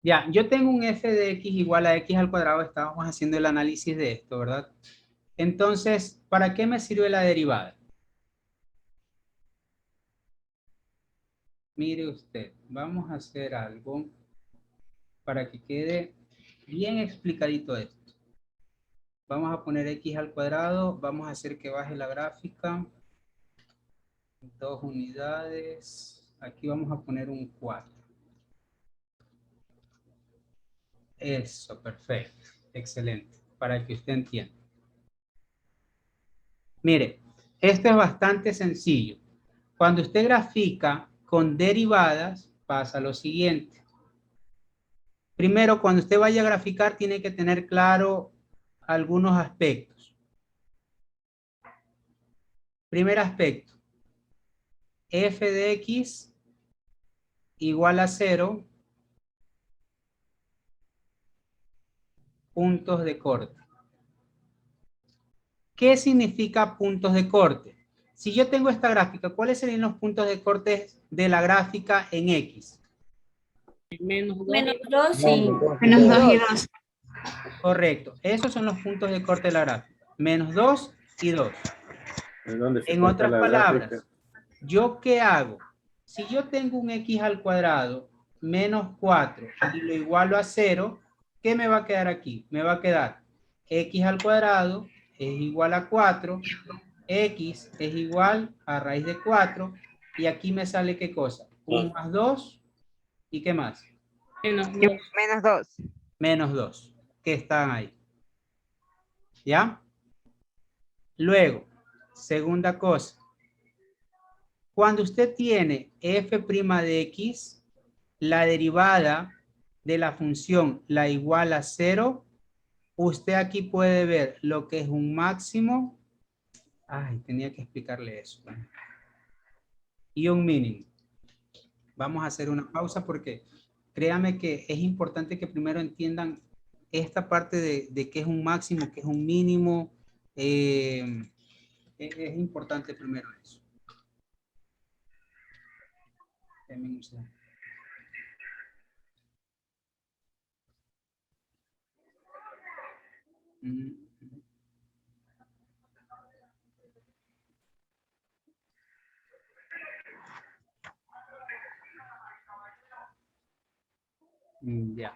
Ya, yo tengo un f de x igual a x al cuadrado. Estábamos haciendo el análisis de esto, ¿verdad? Entonces, ¿para qué me sirve la derivada? Mire usted, vamos a hacer algo para que quede bien explicadito esto. Vamos a poner x al cuadrado, vamos a hacer que baje la gráfica. 2 unidades. Aquí vamos a poner un 4. Eso, perfecto. Excelente. Para que usted entienda. Mire, esto es bastante sencillo. Cuando usted grafica con derivadas, pasa lo siguiente. Primero, cuando usted vaya a graficar, tiene que tener claro algunos aspectos. Primer aspecto, f de x igual a 0, puntos de corte. ¿Qué significa puntos de corte? Si yo tengo esta gráfica, ¿cuáles serían los puntos de corte de la gráfica en X? Menos 2 Menos y 2 y Menos 2 y 2. 2. Correcto. Esos son los puntos de corte de la gráfica. Menos 2 y 2. ¿En dónde se En corta otras la palabras, gráfica? ¿yo qué hago? Si yo tengo un x al cuadrado menos 4 y lo igualo a 0, ¿qué me va a quedar aquí? Me va a quedar x al cuadrado es igual a 4, x es igual a raíz de 4, y aquí me sale ¿qué cosa? 1 más 2, ¿y qué más? menos 2. Menos 2. Menos 2, que están ahí. ¿Ya? Luego, segunda cosa. Cuando usted tiene f' de x, la derivada de la función la igual a 0, usted aquí puede ver lo que es un máximo. Ay, tenía que explicarle eso. Y un mínimo. Vamos a hacer una pausa porque créame que es importante que primero entiendan esta parte de qué es un máximo, qué es un mínimo. Es importante primero eso. Denme un segundo. Ya.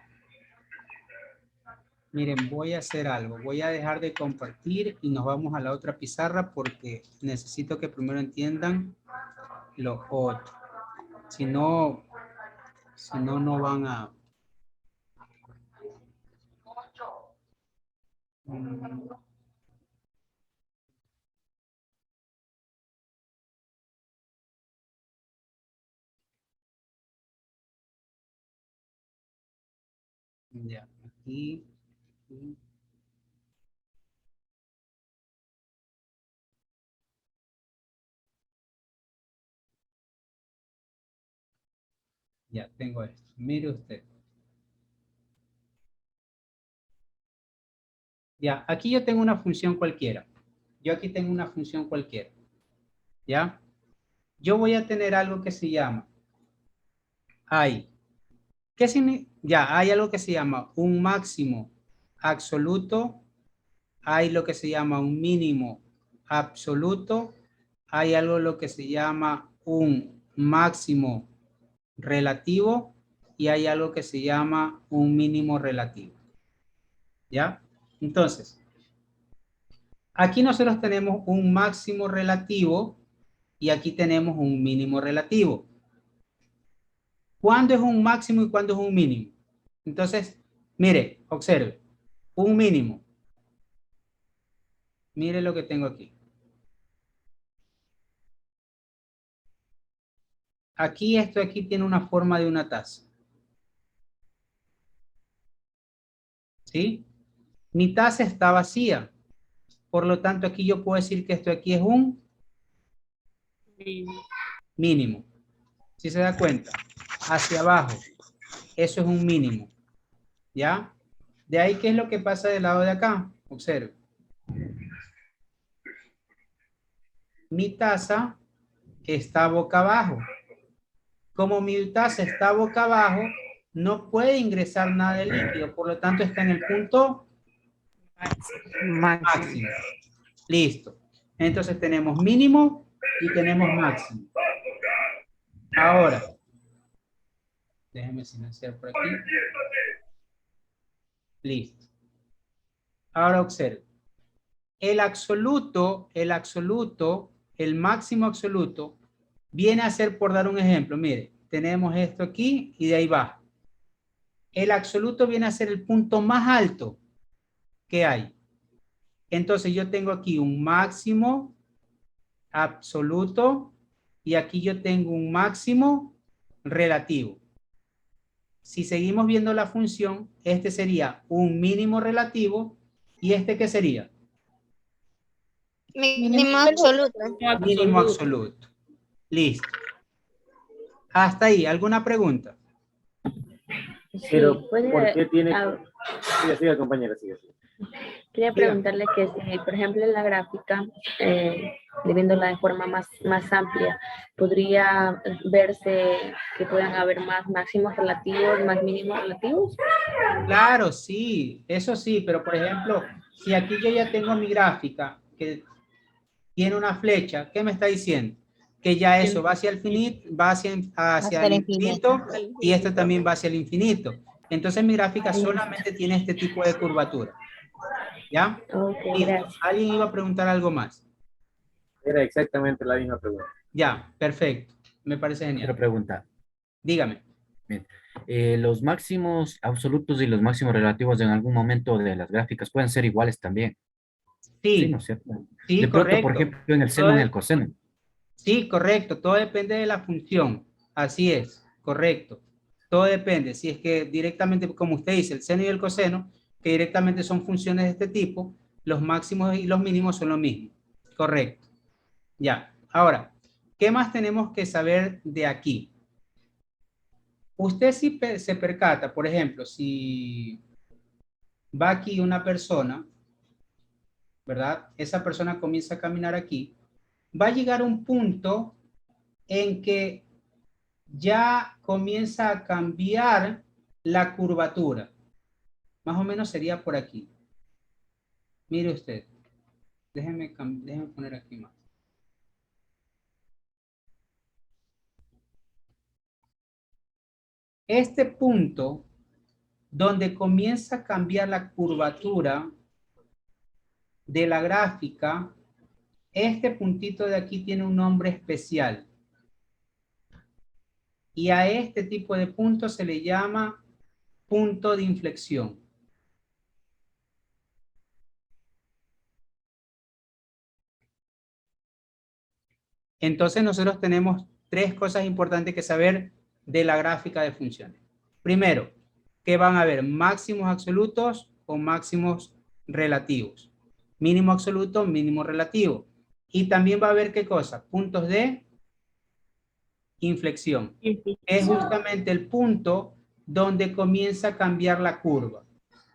Miren, voy a hacer algo. Voy a dejar de compartir y nos vamos a la otra pizarra porque necesito que primero entiendan lo otro. Si no, no van a... Ya, aquí. Ya, tengo esto. Mire usted. Ya, aquí yo tengo una función cualquiera. Yo aquí tengo una función cualquiera. ¿Ya? Yo voy a tener algo que se llama hay. ¿Qué significa? Ya, hay algo que se llama un máximo absoluto, hay lo que se llama un mínimo absoluto, hay algo lo que se llama un máximo relativo y hay algo que se llama un mínimo relativo. ¿Ya? Entonces, aquí nosotros tenemos un máximo relativo y aquí tenemos un mínimo relativo. ¿Cuándo es un máximo y cuándo es un mínimo? Entonces, mire, observe, un mínimo. Mire lo que tengo aquí. Aquí esto aquí tiene una forma de una taza. ¿Sí? Mi taza está vacía. Por lo tanto, aquí yo puedo decir que esto aquí es un mínimo. ¿Sí se da cuenta? Hacia abajo. Eso es un mínimo. ¿Ya? De ahí, ¿qué es lo que pasa del lado de acá? Observe. Mi taza está boca abajo. Como mi taza está boca abajo, no puede ingresar nada de líquido, por lo tanto está en el punto máximo. Listo. Entonces tenemos mínimo y tenemos máximo. Ahora, déjenme silenciar por aquí. Listo. Ahora observe. El máximo absoluto, viene a ser, por dar un ejemplo, mire, tenemos esto aquí y de ahí baja. El absoluto viene a ser el punto más alto que hay. Entonces yo tengo aquí un máximo absoluto y aquí yo tengo un máximo relativo. Si seguimos viendo la función, este sería un mínimo relativo y este ¿qué sería? Mínimo absoluto. Mínimo absoluto. Listo. Hasta ahí, ¿alguna pregunta? Pero, Sí, puede, ¿por qué tiene ah, que... Siga, compañera, siga. quería preguntarle que si, por ejemplo, en la gráfica, viéndola de forma más amplia, podría verse que puedan haber más máximos relativos, más mínimos relativos. Claro, sí, eso sí, pero por ejemplo, si aquí yo ya tengo mi gráfica que tiene una flecha, ¿qué me está diciendo? Que ya eso va hacia el finito, va hacia el infinito y esto también va hacia el infinito. Entonces mi gráfica solamente tiene este tipo de curvatura. ¿Ya? Ok, Y gracias. ¿alguien iba a preguntar algo más? Era exactamente la misma pregunta. Ya, perfecto. Me parece Otra genial. pregunta. Dígame. Bien. Los máximos absolutos y los máximos relativos en algún momento de las gráficas pueden ser iguales también. Sí, ¿no Sí, es cierto? sí, De pronto, por correcto. ejemplo, en el seno y en el coseno. Sí, correcto. Todo depende de la función. Así es, correcto. Todo depende. Si es que directamente, como usted dice, el seno y el coseno, que directamente son funciones de este tipo, los máximos y los mínimos son lo mismo. Correcto. Ya. Ahora, ¿qué más tenemos que saber de aquí? Usted si se percata, por ejemplo, si va aquí una persona, ¿verdad? Esa persona comienza a caminar aquí, va a llegar a un punto en que ya comienza a cambiar la curvatura. Más o menos sería por aquí. Mire usted. Déjeme poner aquí más. Este punto donde comienza a cambiar la curvatura de la gráfica, este puntito de aquí tiene un nombre especial. Y a este tipo de punto se le llama punto de inflexión. Entonces nosotros tenemos tres cosas importantes que saber de la gráfica de funciones. Primero, que van a haber máximos absolutos o máximos relativos. Mínimo absoluto, mínimo relativo. Y también va a haber, ¿qué cosa? Puntos de inflexión. Es justamente el punto donde comienza a cambiar la curva.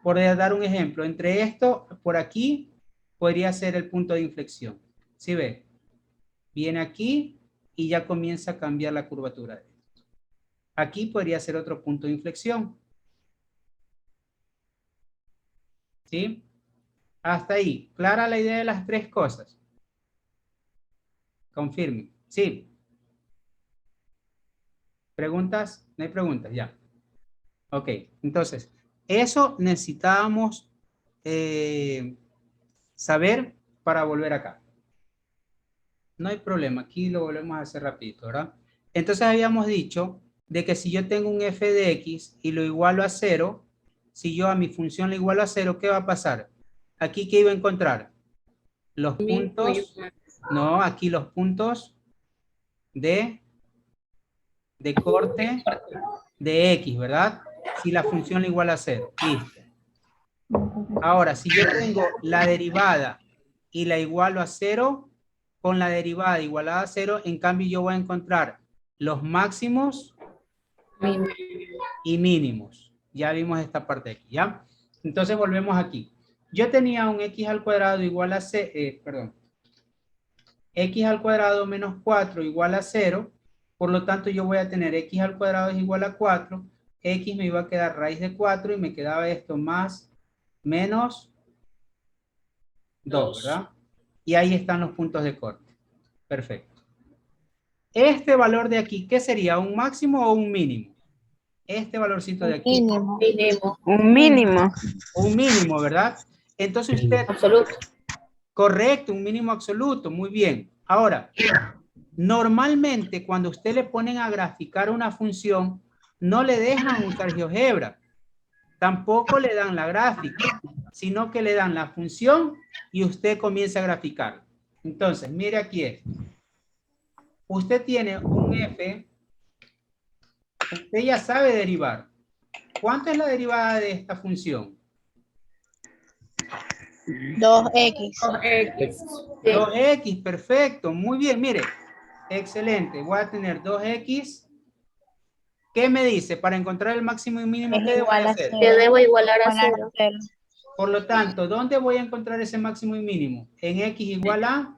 Por dar un ejemplo, entre esto, por aquí, podría ser el punto de inflexión. ¿Sí ve? Viene aquí y ya comienza a cambiar la curvatura. Aquí podría ser otro punto de inflexión. ¿Sí? Hasta ahí. ¿Clara la idea de las tres cosas? Confirme. Sí. ¿Preguntas? No hay preguntas, ya. Ok, entonces, eso necesitábamos saber para volver acá. No hay problema, aquí lo volvemos a hacer rapidito, ¿verdad? Entonces habíamos dicho de que si yo tengo un f de x y lo igualo a 0, si yo a mi función le igualo a 0, ¿qué va a pasar? Aquí, ¿qué iba a encontrar? Los puntos, no, aquí los puntos de corte de x, ¿verdad? Si la función le iguala a 0. Listo. Ahora, si yo tengo la derivada y la igualo a 0, con la derivada igualada a 0, en cambio yo voy a encontrar los máximos y mínimos. Ya vimos esta parte de aquí, ¿ya? Entonces volvemos aquí. Yo tenía un x al cuadrado igual a x al cuadrado menos 4 igual a 0, por lo tanto yo voy a tener x al cuadrado es igual a 4, X me iba a quedar raíz de 4 y me quedaba esto más menos 2, ¿verdad? Y ahí están los puntos de corte. Perfecto. Este valor de aquí, ¿qué sería? ¿Un máximo o un mínimo? Este valorcito de aquí. Mínimo. Un mínimo. Un mínimo, ¿verdad? Entonces usted... Absoluto. Correcto, un mínimo absoluto. Muy bien. Ahora, normalmente cuando usted le ponen a graficar una función, no le dejan usar GeoGebra. Tampoco le dan la gráfica, sino que le dan la función y usted comienza a graficar. Entonces, mire aquí esto. Usted tiene un f, usted ya sabe derivar. ¿Cuánto es la derivada de esta función? 2x. 2x, perfecto, muy bien, mire, excelente. Voy a tener 2x. ¿Qué me dice? Para encontrar el máximo y mínimo, ¿qué debo igual a hacer? cero. Que debo igualar a Igual a 0. cero. Por lo tanto, ¿dónde voy a encontrar ese máximo y mínimo? En x igual a...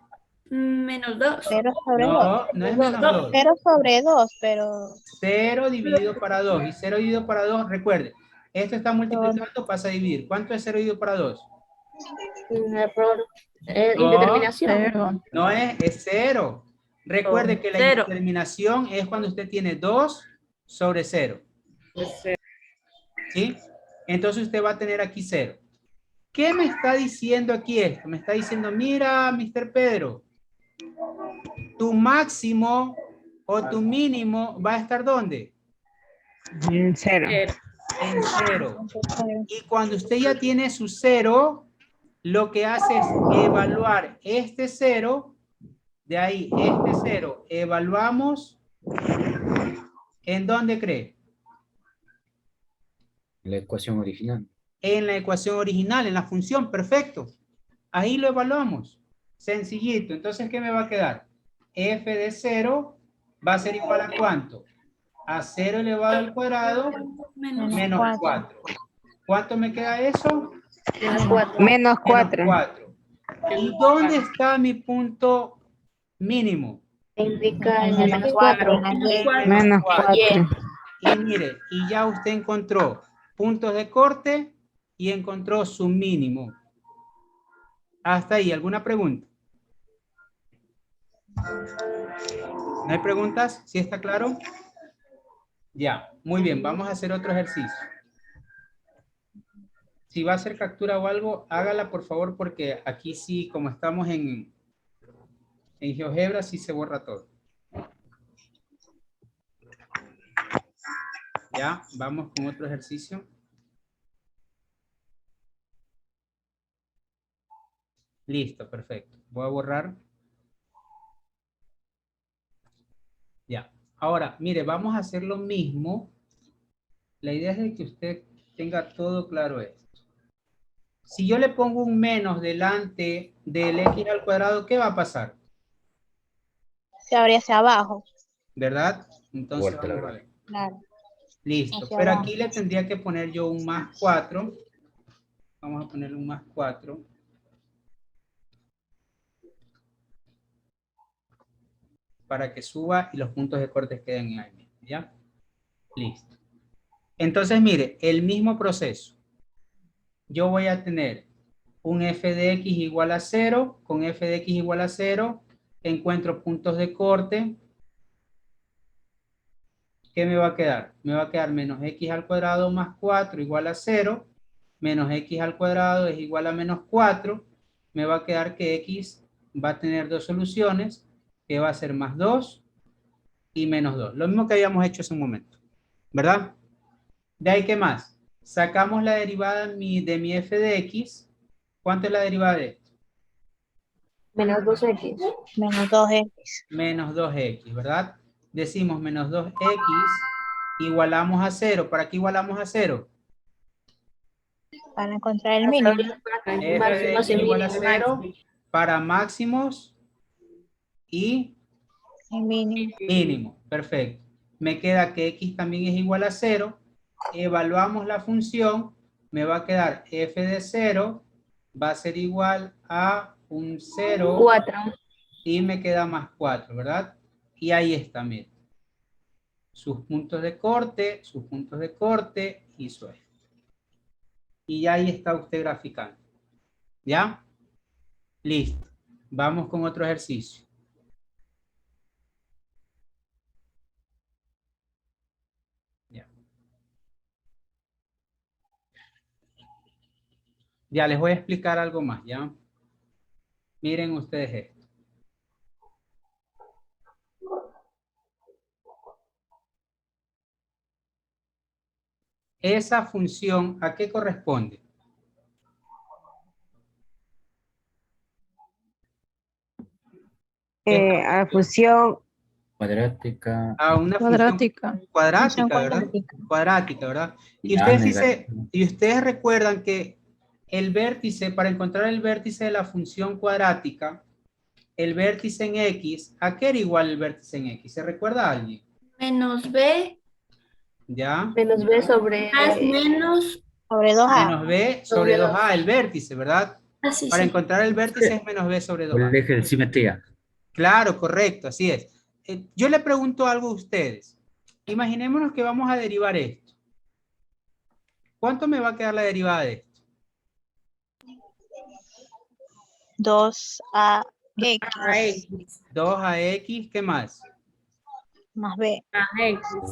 Menos 2. 0 sobre 2. No, no es menos 2. 0 sobre 2, pero 0 dividido para 2. Y 0 dividido para 2, recuerde, esto está multiplicando, pasa a dividir. ¿Cuánto es 0 dividido para 2? Un error. No, Indeterminación. No es 0. Recuerde que la Cero. indeterminación es cuando usted tiene 2 sobre 0. ¿Sí? Entonces usted va a tener aquí 0. ¿Qué me está diciendo aquí esto? Me está diciendo, mira, Mr. Pedro, tu máximo o tu mínimo va a estar ¿dónde? en 0. En 0. Y cuando usted ya tiene su 0, lo que hace es evaluar este 0, de ahí este 0, evaluamos, ¿en dónde cree? La ecuación original. En la ecuación original, en la función, perfecto. Ahí lo evaluamos. Sencillito. Entonces, ¿qué me va a quedar? F de 0 va a ser igual a ¿cuánto? A 0 elevado al cuadrado menos 4. ¿Cuánto me queda eso? Menos 4. Menos 4. 4. ¿Y dónde está mi punto mínimo? Indica en Menos el 4. 4. En Menos 4. 4. Y mire, y ya usted encontró puntos de corte y encontró su mínimo. Hasta ahí, ¿alguna pregunta? ¿No hay preguntas? ¿Sí está claro? Ya, muy bien, vamos a hacer otro ejercicio. Si va a hacer captura o algo, hágala por favor, porque aquí sí, como estamos en GeoGebra, sí se borra todo. Ya, vamos con otro ejercicio. Listo, perfecto. Voy a borrar. Ya. Ahora, mire, vamos a hacer lo mismo. La idea es de que usted tenga todo claro esto. Si yo le pongo un menos delante del x al cuadrado, ¿qué va a pasar? Se abre hacia abajo. ¿Verdad? Entonces, Vuelta la vamos a ver. Claro. Listo. Hacia Pero abajo. aquí le tendría que poner yo un más 4. Vamos a ponerle un más 4. Para que suba y los puntos de corte queden ahí. ¿Ya? Listo. Entonces, mire, el mismo proceso. Yo voy a tener un f de x igual a 0. Con f de x igual a 0, encuentro puntos de corte. ¿Qué me va a quedar? Me va a quedar menos x al cuadrado más 4 igual a 0. Menos x al cuadrado es igual a menos 4. Me va a quedar que x va a tener dos soluciones, que va a ser más 2 y menos 2. Lo mismo que habíamos hecho hace un momento, ¿verdad? De ahí, ¿qué más? Sacamos la derivada de mi f de x. ¿Cuánto es la derivada de esto? Menos 2x. Menos 2x. Menos 2x, ¿verdad? Decimos menos 2x, igualamos a 0. ¿Para qué igualamos a 0? Para encontrar el mínimo. F de x igual a 0 para máximos y El mínimo. mínimo. Perfecto. Me queda que x también es igual a 0. Evaluamos la función. Me va a quedar f de 0 va a ser igual a un 0 4. y me queda más 4, ¿verdad? Y ahí está, miren. sus puntos de corte, hizo esto. Y ahí está usted graficando. ¿Ya? Listo. Vamos con otro ejercicio. Ya. Ya les voy a explicar algo más, ¿ya? Miren ustedes esto. Esa función, ¿a qué corresponde? A la función Cuadrática. A una Cuadrática. función cuadrática, Función ¿verdad? cuadrática. Cuadrática, ¿verdad? Y Ya, ustedes recuerdan que el vértice, para encontrar el vértice de la función cuadrática, el vértice en X, ¿a qué era igual el vértice en X? ¿Se recuerda a alguien? Menos B ¿Ya? Menos B sobre... más menos. Sobre 2A. Menos B sobre 2A, el vértice, ¿verdad? Así Para sí. encontrar el vértice es menos B sobre El 2A. eje de simetría. Claro, correcto, así es. Yo le pregunto algo a ustedes. Imaginémonos que vamos a derivar esto. ¿Cuánto me va a quedar la derivada de esto? 2AX 2AX, ¿qué más? más B.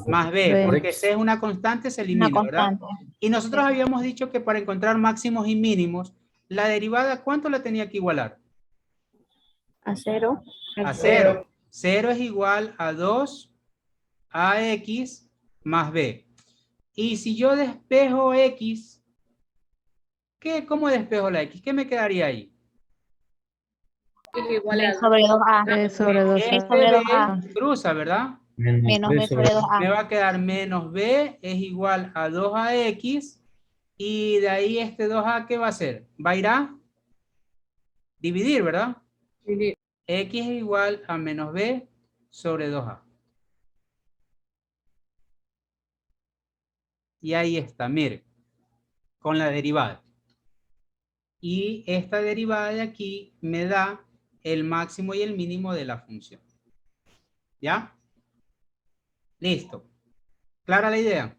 Más B, B. porque C es una constante, se elimina, Una ¿verdad? constante. Y nosotros habíamos dicho que para encontrar máximos y mínimos, la derivada, ¿cuánto la tenía que igualar? A 0. A 0. 0 es igual a 2AX más B. Y si yo despejo X, ¿cómo despejo la X? ¿Qué me quedaría ahí? Igual B a sobre 2A. B sobre 2A. B sobre 2A. FB cruza, ¿verdad? Menos B sobre Me 2A. va a quedar menos B es igual a 2AX y de ahí este 2A, ¿qué va a hacer? Va a ir a dividir, ¿verdad? dividir. X es igual a menos B sobre 2A. Y ahí está, miren, con la derivada. Y esta derivada de aquí me da el máximo y el mínimo de la función. ¿Ya? Listo. ¿Clara la idea?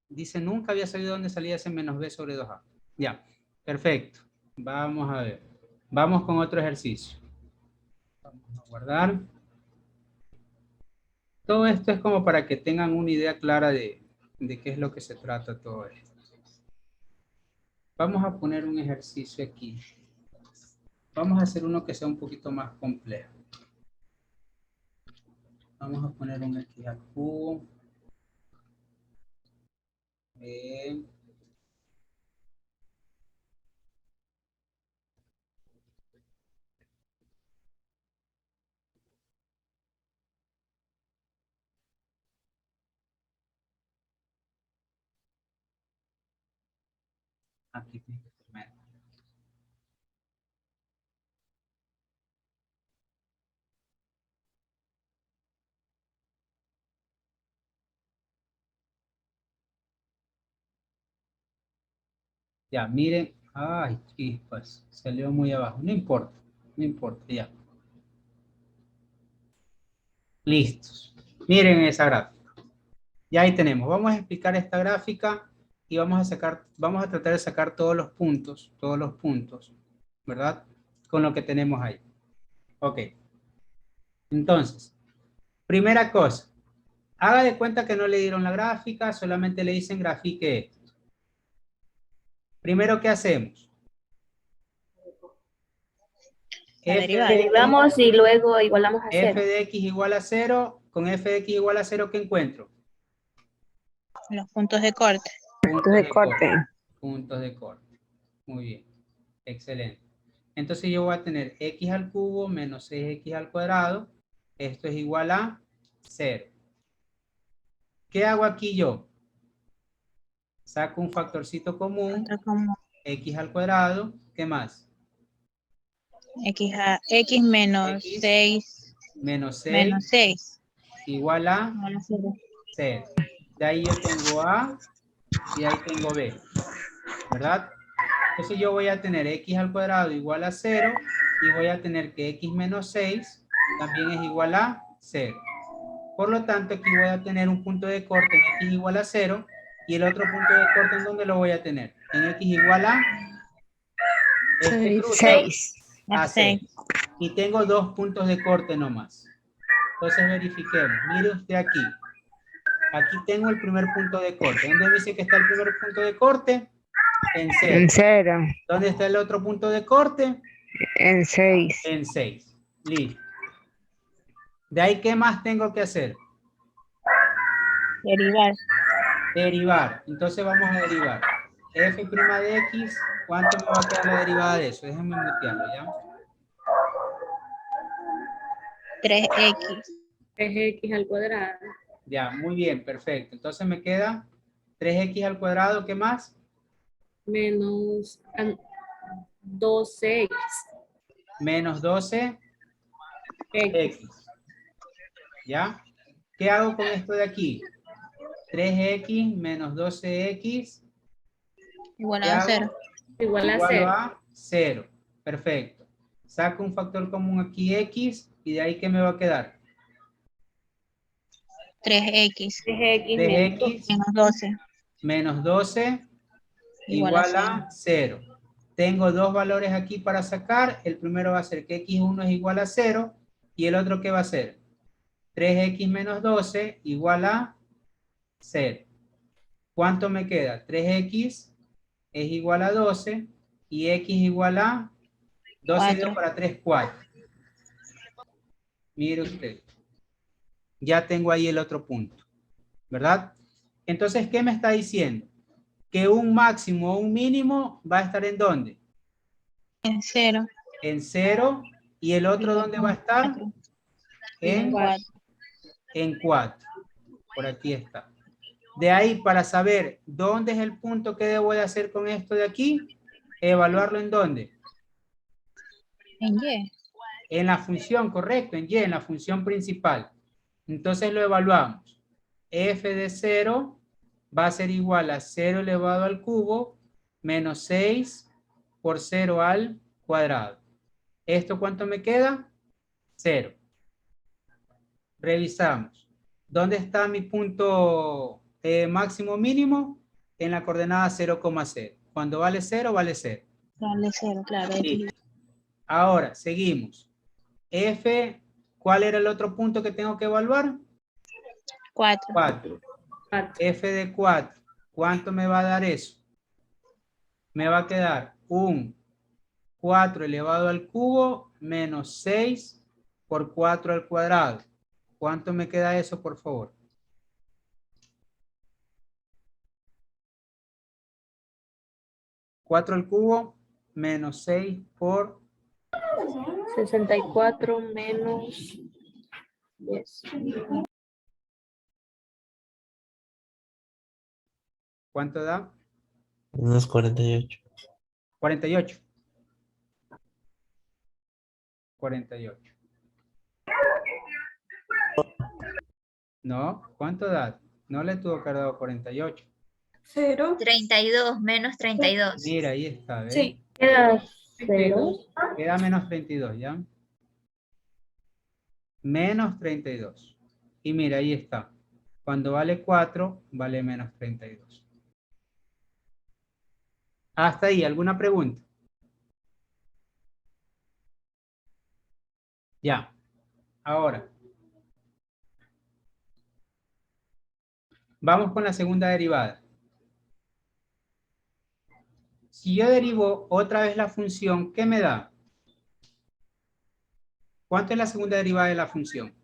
Dice, nunca había sabido dónde salía ese menos B sobre 2A. Ya, perfecto. Vamos a ver. Vamos con otro ejercicio. Vamos a guardar. Todo esto es como para que tengan una idea clara de qué es lo que se trata todo esto. Vamos a poner un ejercicio aquí. Vamos a hacer uno que sea un poquito más complejo. Vamos a poner un X al cubo. Aquí tiene que ser menos. Ya, miren. Ay, chispas. Salió muy abajo. No importa. No importa, ya. Listos. Miren esa gráfica. Ya ahí tenemos. Vamos a explicar esta gráfica y vamos a tratar de sacar todos los puntos, ¿verdad? Con lo que tenemos ahí. Ok. Entonces, primera cosa. Haga de cuenta que no le dieron la gráfica, solamente le dicen grafique esto. Primero, ¿qué hacemos? Derivamos y luego igualamos a 0. F de X igual a 0. Con F de X igual a 0, ¿qué encuentro? Los puntos de corte. Puntos de corte. Puntos de corte. Muy bien. Excelente. Entonces yo voy a tener X al cubo menos 6X al cuadrado. Esto es igual a 0. ¿Qué hago aquí yo? Saco un factorcito común. X al cuadrado. ¿Qué más? X menos X 6 menos 6 menos 6. igual a 0. De ahí yo tengo A y ahí tengo B, ¿verdad? Entonces yo voy a tener X al cuadrado igual a 0 y voy a tener que X menos 6 también es igual a 0. Por lo tanto, aquí voy a tener un punto de corte en x igual a 0 y el otro punto de corte ¿en dónde lo voy a tener? En x igual a este cruce 6. a F6. 6. Y tengo 2 puntos de corte nomás. Entonces verifiquemos. Mire usted aquí. Aquí tengo el primer punto de corte. ¿Dónde me dice que está el primer punto de corte? En 0. En 0. ¿Dónde está el otro punto de corte? En 6. En 6. Listo. De ahí, ¿qué más tengo que hacer? Derivar. Derivar. Entonces vamos a derivar. F' de X, ¿cuánto me va a quedar la derivada de eso? Déjenme mutearlo, ¿ya? 3x. 3x al cuadrado. Ya, muy bien, perfecto. Entonces me queda 3x al cuadrado, ¿qué más? Menos 12x. Menos 12x. X. ¿Ya? ¿Qué hago con esto de aquí? 3x menos 12x. Igual ¿Qué a hago? 0. Igual a Igual 0. a 0. Perfecto. Saco un factor común aquí, x, y de ahí, ¿qué me va a quedar? 3x. 3x 3x Menos 12. menos 12 igual a 0. Tengo dos valores aquí para sacar. El primero va a ser que x1 es igual a 0 y el otro, ¿qué va a ser? 3x menos 12 igual a 0. ¿Cuánto me queda? 3x es igual a 12 y x igual a 12 dio 4. para 3, 4. Mire usted. Ya tengo ahí el otro punto, ¿verdad? Entonces, ¿qué me está diciendo? Que un máximo o un mínimo va a estar ¿en dónde? En 0. En 0. ¿Y el otro dónde va a estar? En 4. En 4. Por aquí está. De ahí, para saber dónde es el punto que debo de hacer con esto de aquí, evaluarlo ¿en dónde? En y. En la función, correcto, en y, en la función principal. Entonces lo evaluamos. F de 0 va a ser igual a 0 elevado al cubo menos 6 por 0 al cuadrado. ¿Esto cuánto me queda? 0. Revisamos. ¿Dónde está mi punto máximo mínimo? En la coordenada 0,0. Cuando vale 0, vale 0. Vale 0, claro. Sí. Ahora, seguimos. F, ¿cuál era el otro punto que tengo que evaluar? 4. 4. F de 4. ¿Cuánto me va a dar eso? Me va a quedar un 4 elevado al cubo menos 6 por 4 al cuadrado. ¿Cuánto me queda eso, por favor? ¿4 al cubo menos 6 por 64 menos 10. ¿cuánto da? Unos 48. 48. 48. No, ¿cuánto da? No le tuvo que haber dado 48. 0. 32 menos 32. Mira, ahí está, ¿ves? Sí. Queda 0. Queda menos 32, ¿ya? Menos 32. Y mira, ahí está. Cuando vale 4, vale menos 32. Hasta ahí, ¿alguna pregunta? Ya. Ahora. Vamos con la segunda derivada. Si yo derivo otra vez la función, ¿qué me da? ¿Cuánto es la segunda derivada de la función?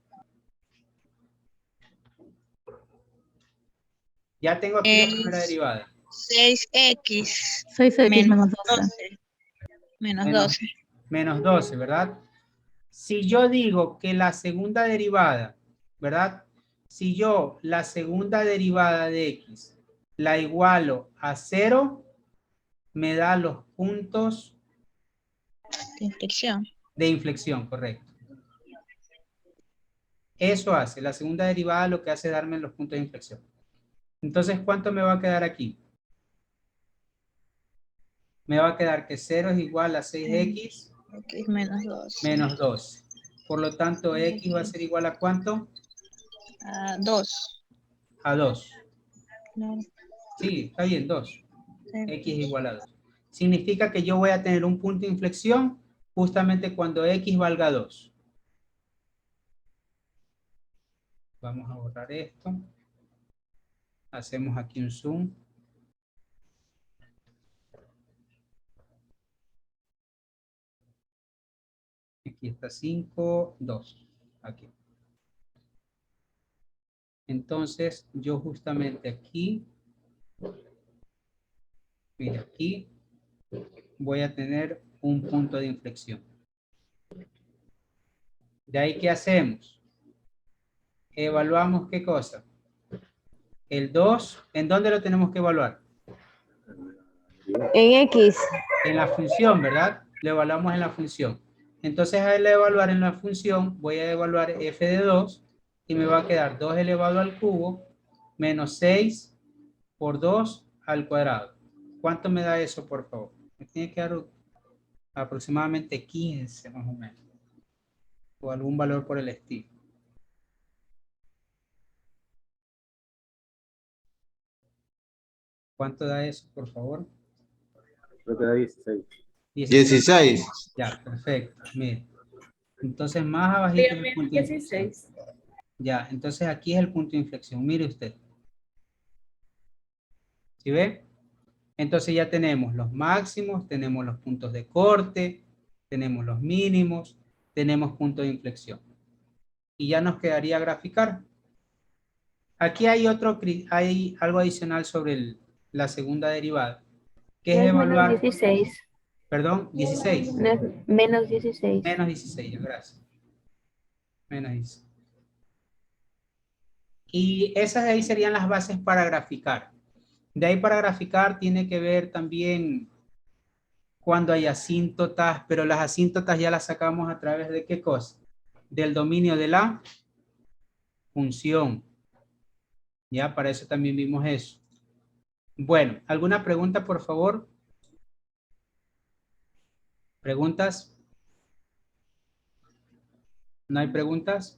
Ya tengo aquí la primera derivada. 6x 6x menos 12. Menos 12. Menos 12, ¿verdad? Si yo digo que la segunda derivada, ¿verdad? Si yo la segunda derivada de x la igualo a 0, me da los puntos De inflexión. de inflexión, correcto. Eso hace, la segunda derivada lo que hace es darme los puntos de inflexión. Entonces, ¿cuánto me va a quedar aquí? Me va a quedar que 0 es igual a 6x X menos 12. menos 12. Por lo tanto, x va a ser igual a ¿cuánto? 2. A 2. Claro. Sí, está bien, 2. Sí. X es igual a 2. Significa que yo voy a tener un punto de inflexión justamente cuando X valga 2. Vamos a borrar esto. Hacemos aquí un zoom. Aquí está 5, 2. Aquí. Entonces, yo justamente aquí, mira, aquí voy a tener un punto de inflexión. De ahí, ¿qué hacemos? Evaluamos qué cosa. El 2, ¿en dónde lo tenemos que evaluar? En X. En la función, ¿verdad? Lo evaluamos en la función. Entonces, al evaluar en la función, voy a evaluar f de 2 y me va a quedar 2 elevado al cubo menos 6 por 2 al cuadrado. ¿Cuánto me da eso, por favor? Me tiene que dar aproximadamente 15, más o menos. O algún valor por el estilo. ¿Cuánto da eso, por favor? Creo que da 16. 16. Ya, perfecto. Mire. Entonces, más abajito el punto de inflexión. 16. Ya, entonces aquí es el punto de inflexión. Mire usted. ¿Sí ve? Entonces ya tenemos los máximos, tenemos los puntos de corte, tenemos los mínimos, tenemos punto de inflexión. Y ya nos quedaría graficar. Aquí hay algo adicional sobre la segunda derivada, que es Es evaluar, menos 16. perdón, 16. No es menos 16. Menos 16, gracias. Menos 16. Y esas ahí serían las bases para graficar. De ahí para graficar tiene que ver también cuando hay asíntotas, pero las asíntotas ya las sacamos a través de ¿qué cosa? Del dominio de la función. Ya, para eso también vimos eso. Bueno, ¿alguna pregunta, por favor? ¿Preguntas? ¿No hay preguntas?